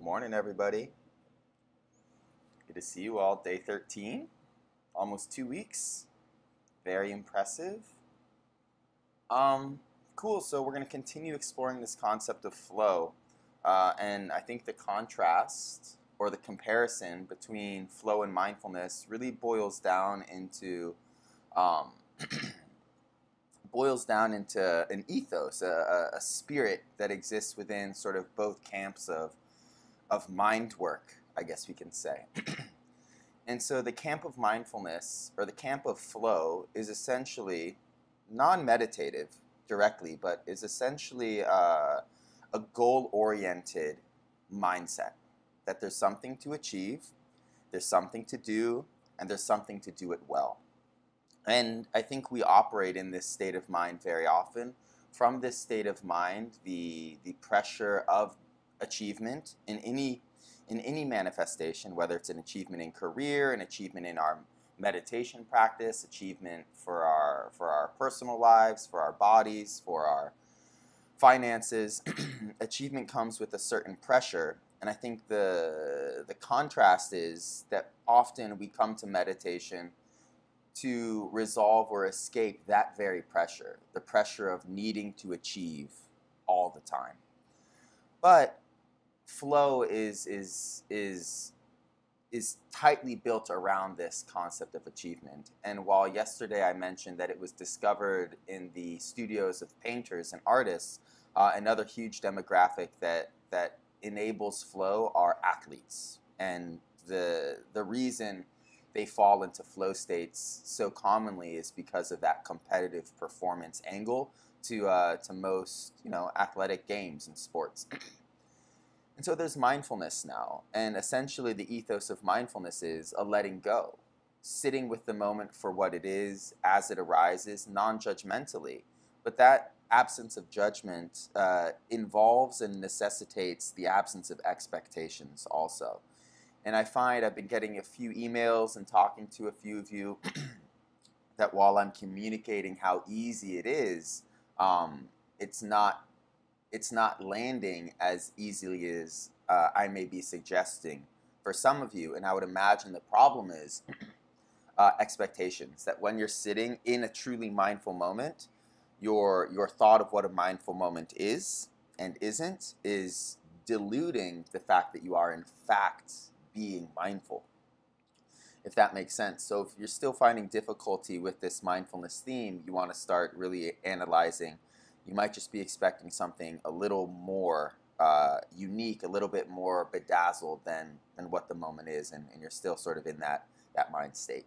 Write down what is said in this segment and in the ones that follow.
Morning, everybody. Good to see you all. Day 13, almost 2 weeks. Very impressive. Cool. So we're going to continue exploring this concept of flow, and I think the contrast or the comparison between flow and mindfulness really boils down into um, an ethos, a spirit that exists within sort of both camps of mind work, I guess we can say. And so the camp of mindfulness, or the camp of flow, is essentially non-meditative directly, but is essentially a goal-oriented mindset, that there's something to achieve, there's something to do, and there's something to do it well. And I think we operate in this state of mind very often. From this state of mind, the pressure of achievement in any manifestation, whether it's an achievement in career, an achievement in our meditation practice, achievement for our personal lives, for our bodies, for our finances, achievement comes with a certain pressure. And I think the contrast is that often we come to meditation to resolve or escape that very pressure, the pressure of needing to achieve all the time. But flow is tightly built around this concept of achievement. And while yesterday I mentioned that it was discovered in the studios of painters and artists, another huge demographic that enables flow are athletes. And the reason they fall into flow states so commonly is because of that competitive performance angle to most athletic games and sports. And so there's mindfulness now, and essentially the ethos of mindfulness is a letting go, sitting with the moment for what it is as it arises, non-judgmentally. But that absence of judgment involves and necessitates the absence of expectations also. And I find I've been getting a few emails and talking to a few of you that while I'm communicating how easy it is, it's not landing as easily as I may be suggesting for some of you. And I would imagine the problem is expectations, that when you're sitting in a truly mindful moment, your thought of what a mindful moment is and isn't is diluting the fact that you are in fact being mindful, if that makes sense. So if you're still finding difficulty with this mindfulness theme, you want to start really analyzing. You might just be expecting something a little more unique, a little bit more bedazzled than what the moment is, and you're still sort of in that mind state.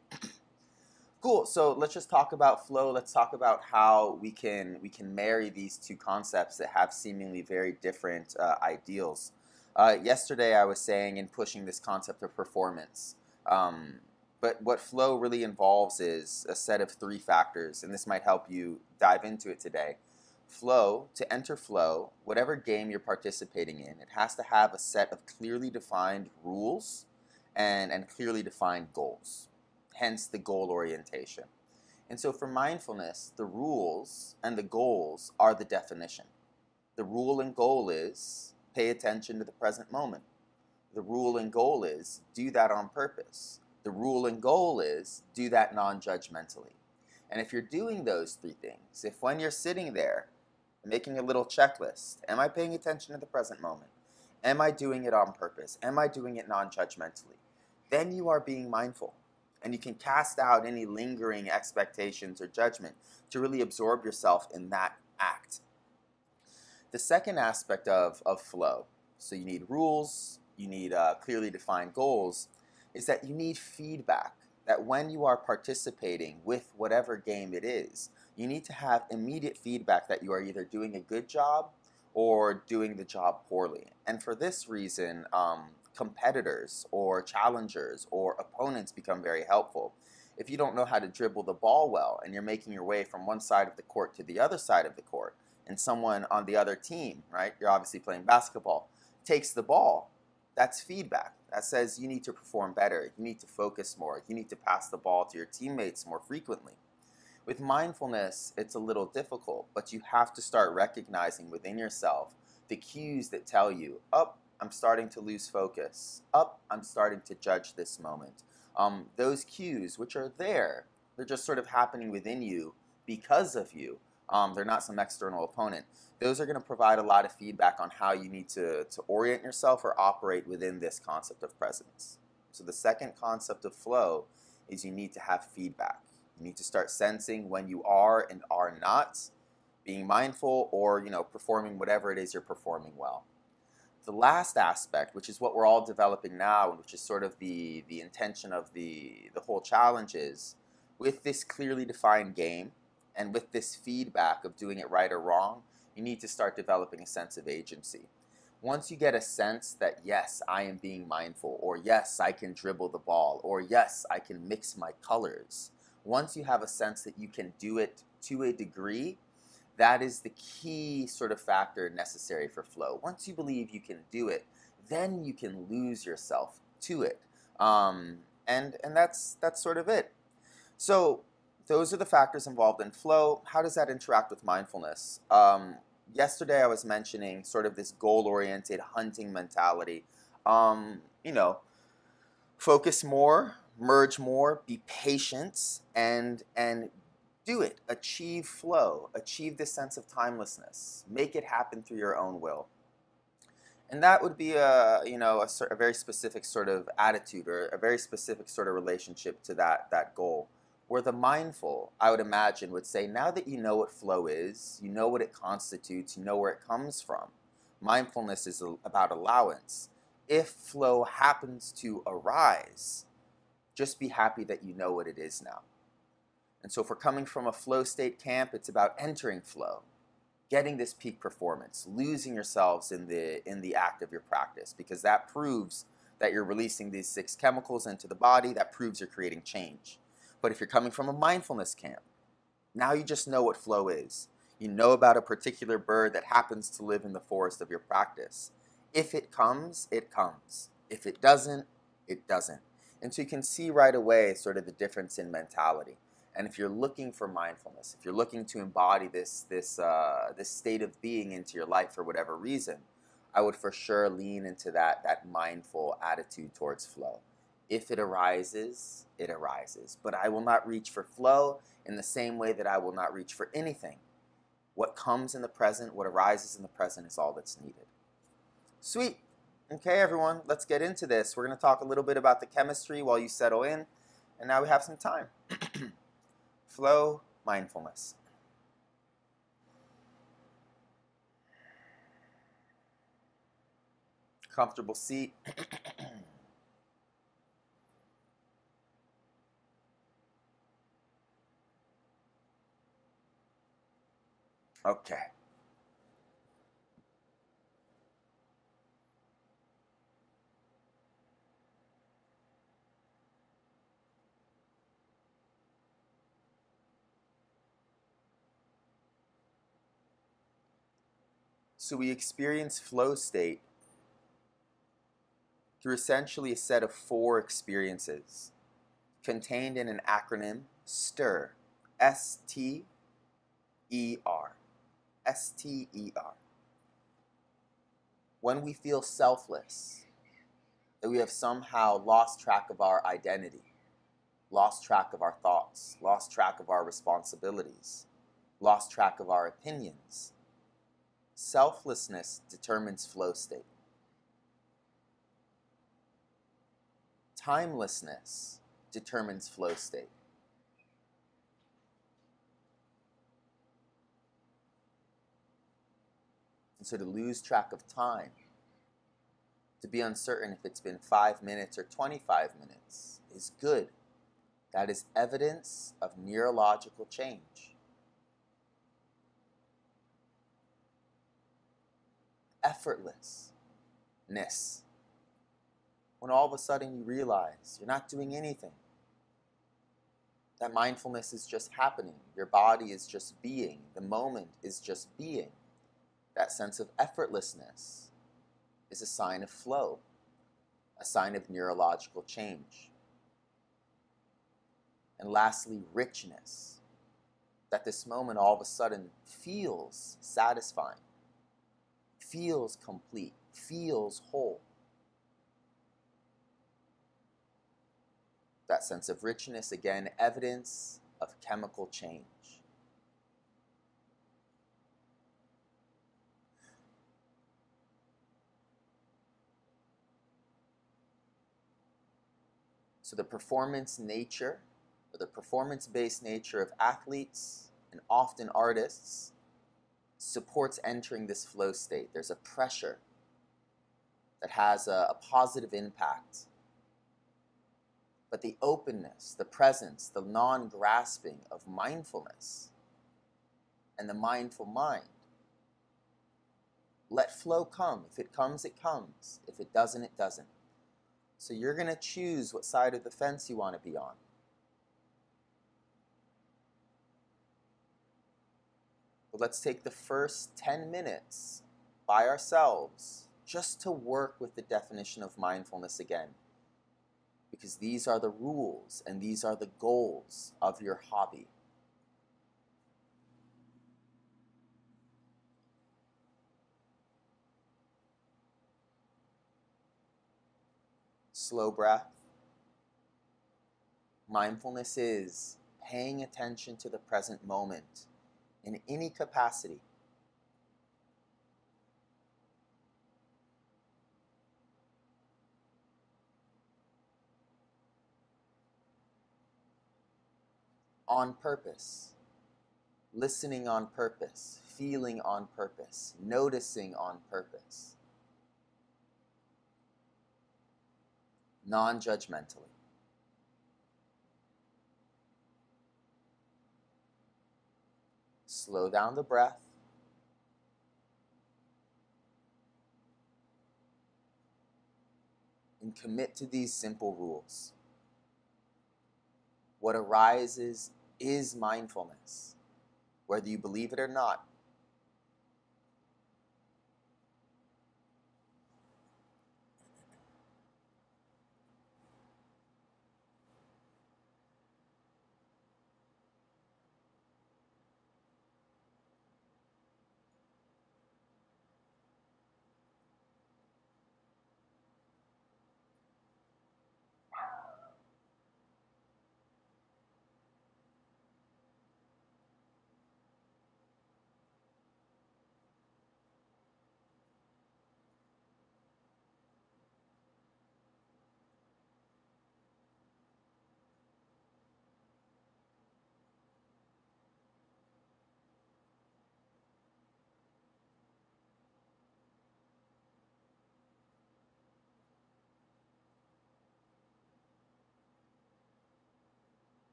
Cool. So let's just talk about flow. Let's talk about how we can marry these two concepts that have seemingly very different ideals. Yesterday I was saying and pushing this concept of performance. But what flow really involves is a set of 3 factors, and this might help you dive into it today. Flow, to enter flow, whatever game you're participating in, it has to have a set of clearly defined rules and clearly defined goals, hence the goal orientation. And so for mindfulness, the rules and the goals are the definition. The rule and goal is pay attention to the present moment. The rule and goal is do that on purpose. The rule and goal is do that non-judgmentally. And if you're doing those 3 things, if when you're sitting there making a little checklist, am I paying attention to the present moment? Am I doing it on purpose? Am I doing it non-judgmentally? Then you are being mindful. And you can cast out any lingering expectations or judgment to really absorb yourself in that act. The second aspect of flow, so you need rules, you need clearly defined goals, is that you need feedback. That when you are participating with whatever game it is, you need to have immediate feedback that you are either doing a good job or doing the job poorly. And for this reason, competitors or challengers or opponents become very helpful. If you don't know how to dribble the ball well and you're making your way from one side of the court to the other side of the court, and someone on the other team, right, you're obviously playing basketball, takes the ball, that's feedback. That says you need to perform better, you need to focus more, you need to pass the ball to your teammates more frequently. With mindfulness, it's a little difficult, but you have to start recognizing within yourself the cues that tell you, oh, I'm starting to lose focus. Up, I'm starting to judge this moment. Those cues, which are there, they're just sort of happening within you because of you. They're not some external opponent. Those are going to provide a lot of feedback on how you need to orient yourself or operate within this concept of presence. So the second concept of flow is you need to have feedback. You need to start sensing when you are and are not being mindful or, performing whatever it is you're performing well. The last aspect, which is what we're all developing now, and which is sort of the intention of the whole challenge, is with this clearly defined game and with this feedback of doing it right or wrong, you need to start developing a sense of agency. Once you get a sense that, yes, I am being mindful, or yes, I can dribble the ball, or yes, I can mix my colors, once you have a sense that you can do it to a degree, that is the key sort of factor necessary for flow. Once you believe you can do it, then you can lose yourself to it. And that's sort of it. So those are the factors involved in flow. How does that interact with mindfulness? Yesterday I was mentioning sort of this goal-oriented hunting mentality. Focus more, merge more, be patient, and do it. Achieve flow. Achieve this sense of timelessness. Make it happen through your own will. And that would be a very specific sort of attitude or a very specific sort of relationship to that goal. Where the mindful, I would imagine, would say, now that you know what flow is, you know what it constitutes, you know where it comes from. Mindfulness is about allowance. If flow happens to arise, just be happy that you know what it is now. And so if we're coming from a flow state camp, it's about entering flow, getting this peak performance, losing yourselves in the act of your practice, because that proves that you're releasing these 6 chemicals into the body. That proves you're creating change. But if you're coming from a mindfulness camp, now you just know what flow is. You know about a particular bird that happens to live in the forest of your practice. If it comes, it comes. If it doesn't, it doesn't. And so you can see right away sort of the difference in mentality. And if you're looking for mindfulness, if you're looking to embody this state of being into your life for whatever reason, I would for sure lean into that mindful attitude towards flow. If it arises, it arises. But I will not reach for flow in the same way that I will not reach for anything. What comes in the present, what arises in the present is all that's needed. Sweet. Okay, everyone, let's get into this. We're going to talk a little bit about the chemistry while you settle in. And now we have some time. Flow, mindfulness. Comfortable seat. Okay. So we experience flow state through essentially a set of 4 experiences contained in an acronym, STER, S-T-E-R, S-T-E-R. When we feel selfless, that we have somehow lost track of our identity, lost track of our thoughts, lost track of our responsibilities, lost track of our opinions. Selflessness determines flow state. Timelessness determines flow state. And so to lose track of time, to be uncertain if it's been 5 minutes or 25 minutes, is good. That is evidence of neurological change. Effortlessness. When all of a sudden you realize you're not doing anything. That mindfulness is just happening. Your body is just being. The moment is just being. That sense of effortlessness is a sign of flow, a sign of neurological change. And lastly, richness. That this moment all of a sudden feels satisfying, feels complete, feels whole. That sense of richness, again, evidence of chemical change. So the performance nature, or the performance-based nature of athletes and often artists supports entering this flow state. There's a pressure that has a positive impact. But the openness, the presence, the non-grasping of mindfulness and the mindful mind. Let flow come. If it comes, it comes. If it doesn't, it doesn't. So you're going to choose what side of the fence you want to be on. But let's take the first 10 minutes by ourselves just to work with the definition of mindfulness again. Because these are the rules and these are the goals of your hobby. Slow breath. Mindfulness is paying attention to the present moment in any capacity. On purpose. Listening on purpose. Feeling on purpose. Noticing on purpose. Non-judgmentally. Slow down the breath. And commit to these simple rules. What arises is mindfulness, whether you believe it or not.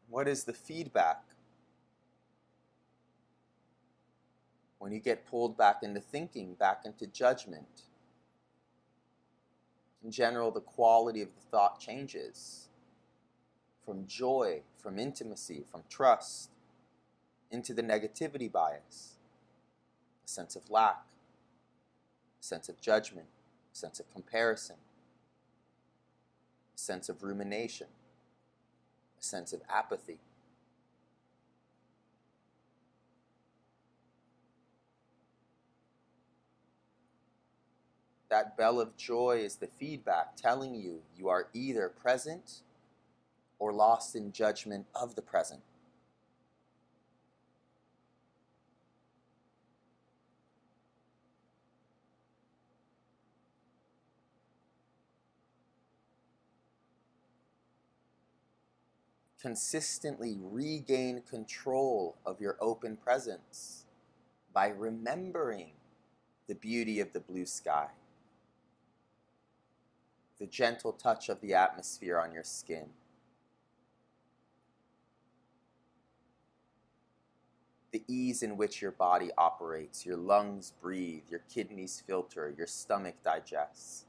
What is the feedback when you get pulled back into thinking, back into judgment? In general, the quality of the thought changes from joy, from intimacy, from trust, into the negativity bias, a sense of lack, a sense of judgment, a sense of comparison, a sense of rumination, a sense of apathy. That bell of joy is the feedback telling you you are either present or lost in judgment of the present. Consistently regain control of your open presence by remembering the beauty of the blue sky, the gentle touch of the atmosphere on your skin, the ease in which your body operates, your lungs breathe, your kidneys filter, your stomach digests.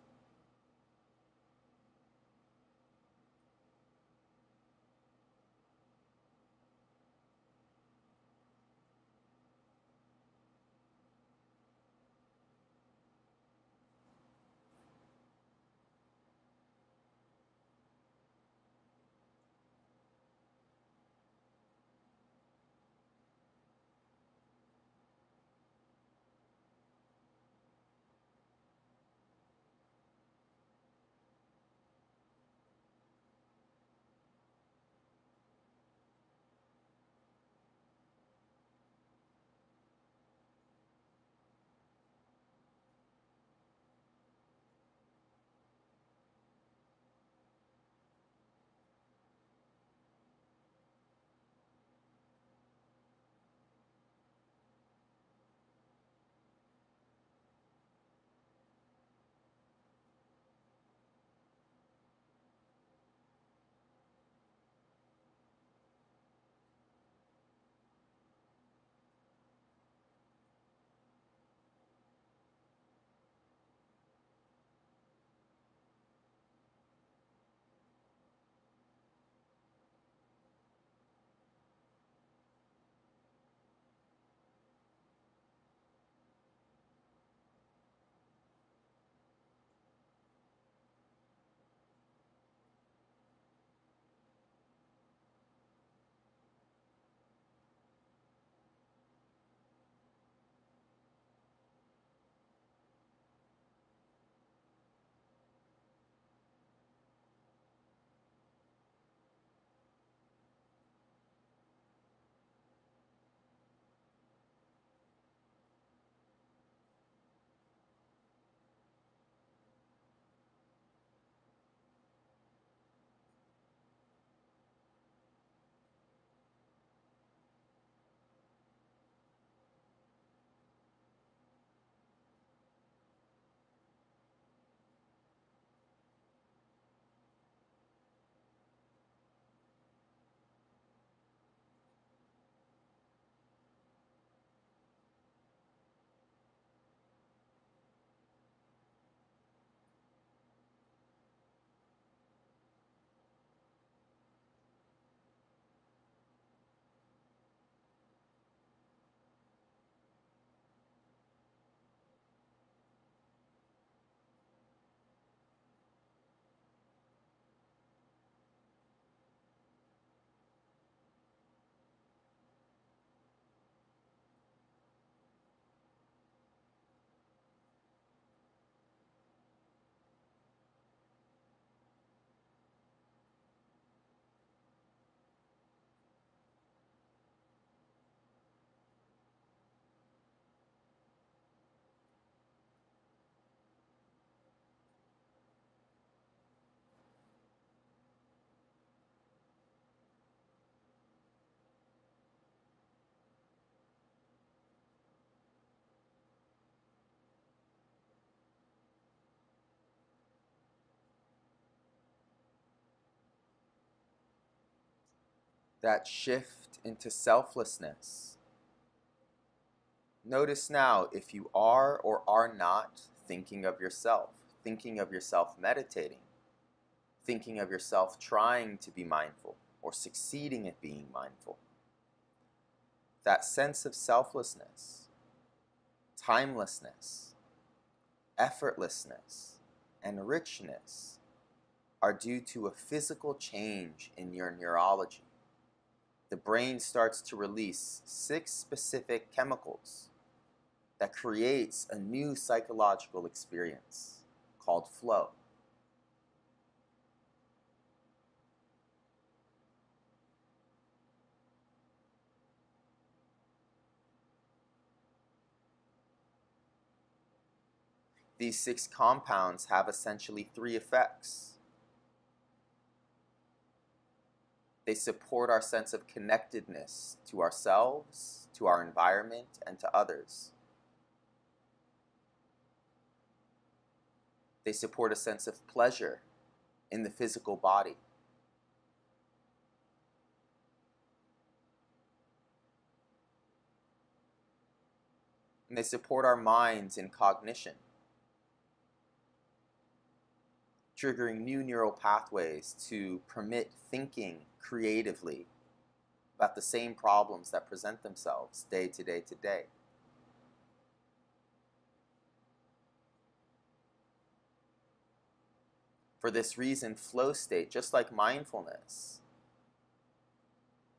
that shift into selflessness. Notice now if you are or are not thinking of yourself meditating, thinking of yourself trying to be mindful or succeeding at being mindful. That sense of selflessness, timelessness, effortlessness, and richness are due to a physical change in your neurology. The brain starts to release 6 specific chemicals that creates a new psychological experience called flow. These 6 compounds have essentially 3 effects. They support our sense of connectedness to ourselves, to our environment, and to others. They support a sense of pleasure in the physical body. And they support our minds in cognition, triggering new neural pathways to permit thinking creatively about the same problems that present themselves day to day to day. For this reason, flow state, just like mindfulness,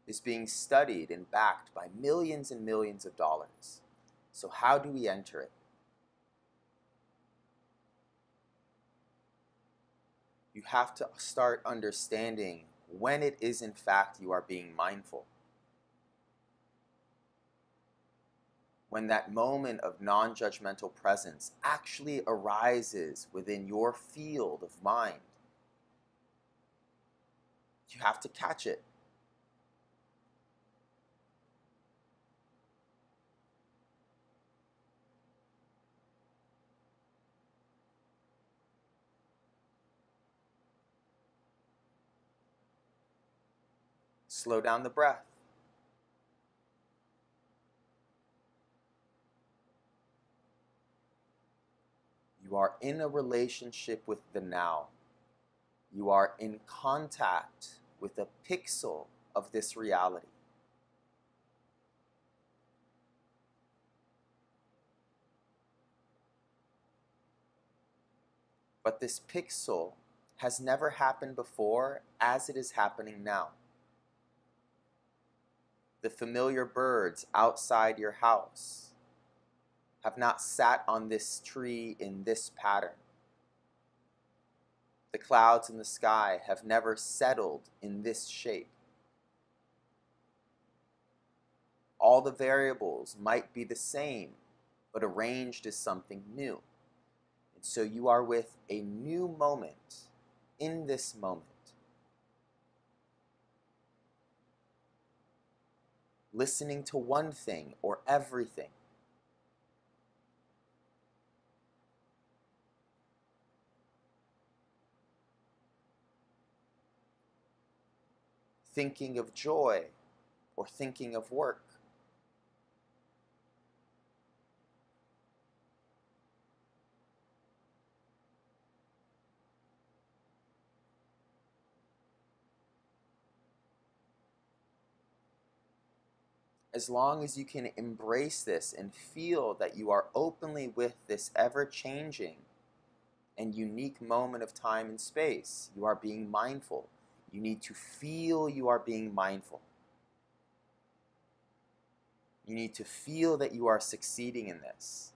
is being studied and backed by millions and millions of dollars. So how do we enter it? You have to start understanding when it is in fact you are being mindful. When that moment of non-judgmental presence actually arises within your field of mind. You have to catch it. Slow down the breath. You are in a relationship with the now. You are in contact with a pixel of this reality. But this pixel has never happened before as it is happening now. The familiar birds outside your house have not sat on this tree in this pattern. The clouds in the sky have never settled in this shape. All the variables might be the same, but arranged as something new. And so you are with a new moment in this moment. Listening to one thing or everything. Thinking of joy or thinking of work. As long as you can embrace this and feel that you are openly with this ever-changing and unique moment of time and space, you are being mindful. You need to feel you are being mindful. You need to feel that you are succeeding in this.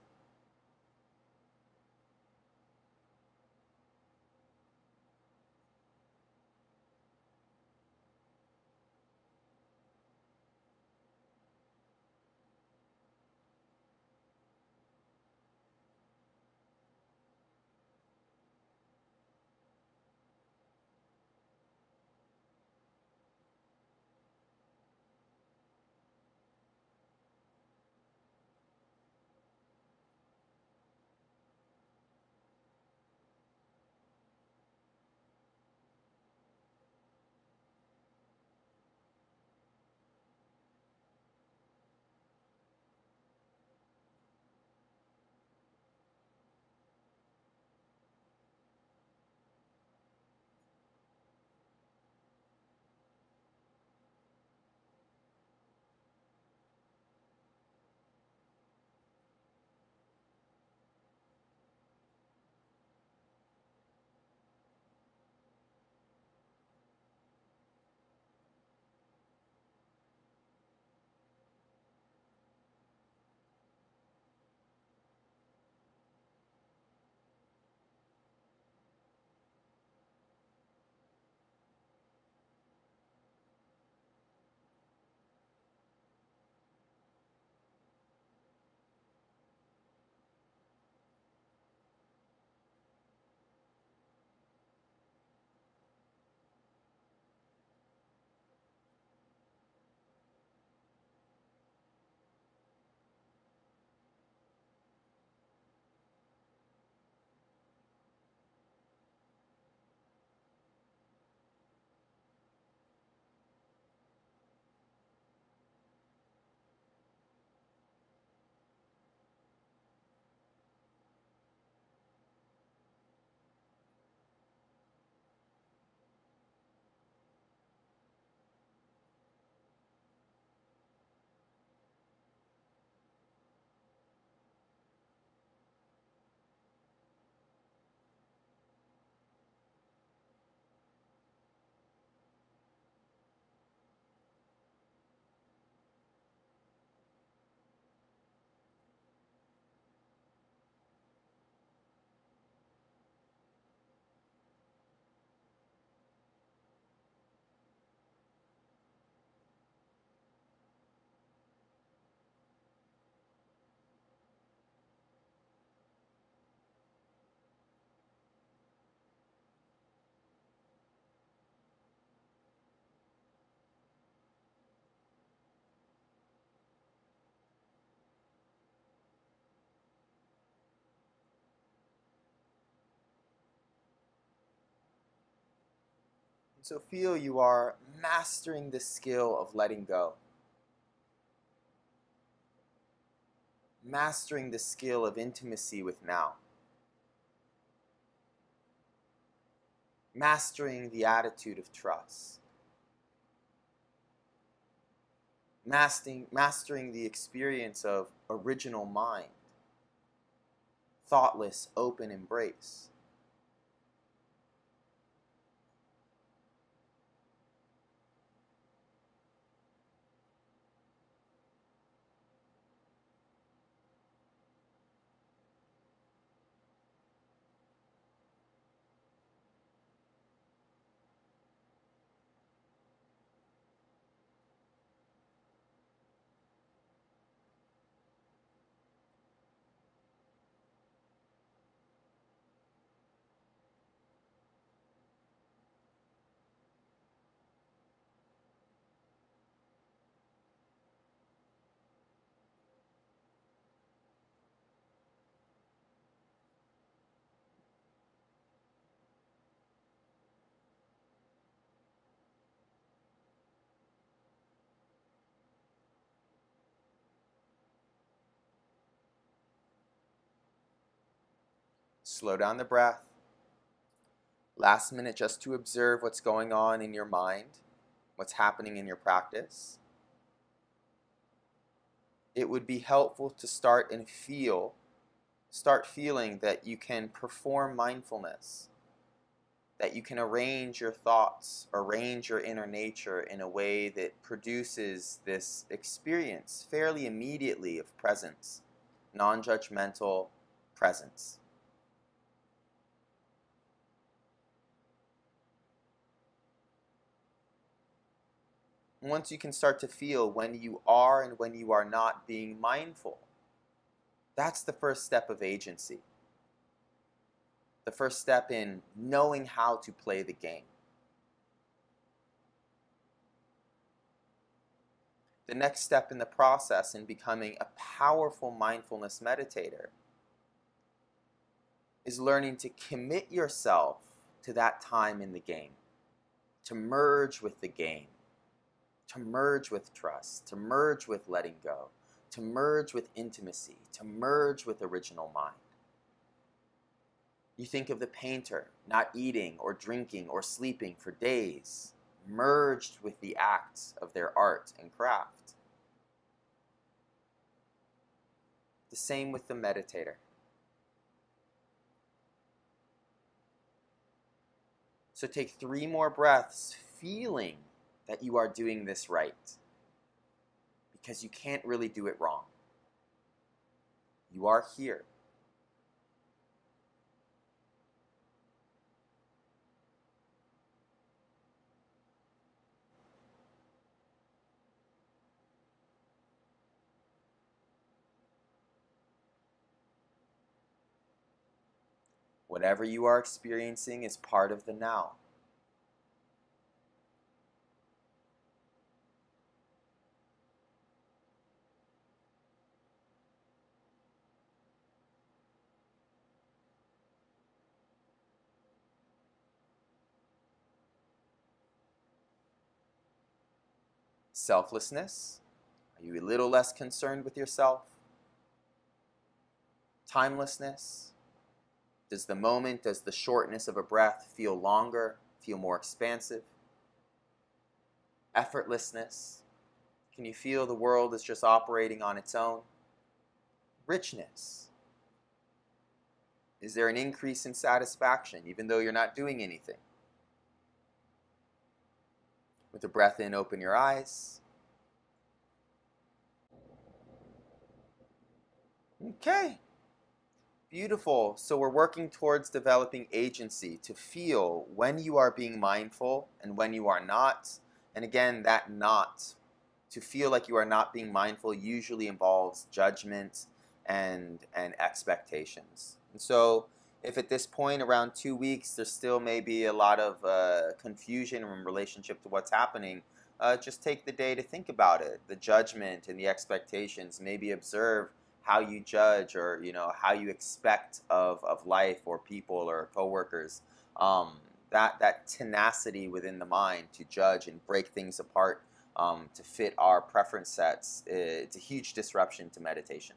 So feel you are mastering the skill of letting go. Mastering the skill of intimacy with now. Mastering the attitude of trust. Mastering the experience of original mind. Thoughtless, open embrace. Slow down the breath. Last minute just to observe what's going on in your mind, what's happening in your practice. It would be helpful to start feeling that you can perform mindfulness, that you can arrange your thoughts, arrange your inner nature in a way that produces this experience fairly immediately of presence, non-judgmental presence. Once you can start to feel when you are and when you are not being mindful, that's the first step of agency. The first step in knowing how to play the game. The next step in the process in becoming a powerful mindfulness meditator is learning to commit yourself to that time in the game, to merge with the game, to merge with trust, to merge with letting go, to merge with intimacy, to merge with original mind. You think of the painter not eating or drinking or sleeping for days, merged with the acts of their art and craft. The same with the meditator. So take 3 more breaths, feeling that you are doing this right, because you can't really do it wrong. You are here. Whatever you are experiencing is part of the now. Selflessness. Are you a little less concerned with yourself? Timelessness. Does the shortness of a breath feel longer, feel more expansive? Effortlessness. Can you feel the world is just operating on its own? Richness. Is there an increase in satisfaction even though you're not doing anything? With the breath in, open your eyes. Okay. Beautiful. So we're working towards developing agency to feel when you are being mindful and when you are not. And again, that not, to feel like you are not being mindful, usually involves judgment and expectations. And so if at this point, around 2 weeks, there's still maybe a lot of confusion in relationship to what's happening, just take the day to think about it, the judgment and the expectations. Maybe observe how you judge, or how you expect of life or people or coworkers. that tenacity within the mind to judge and break things apart to fit our preference sets, it's a huge disruption to meditation.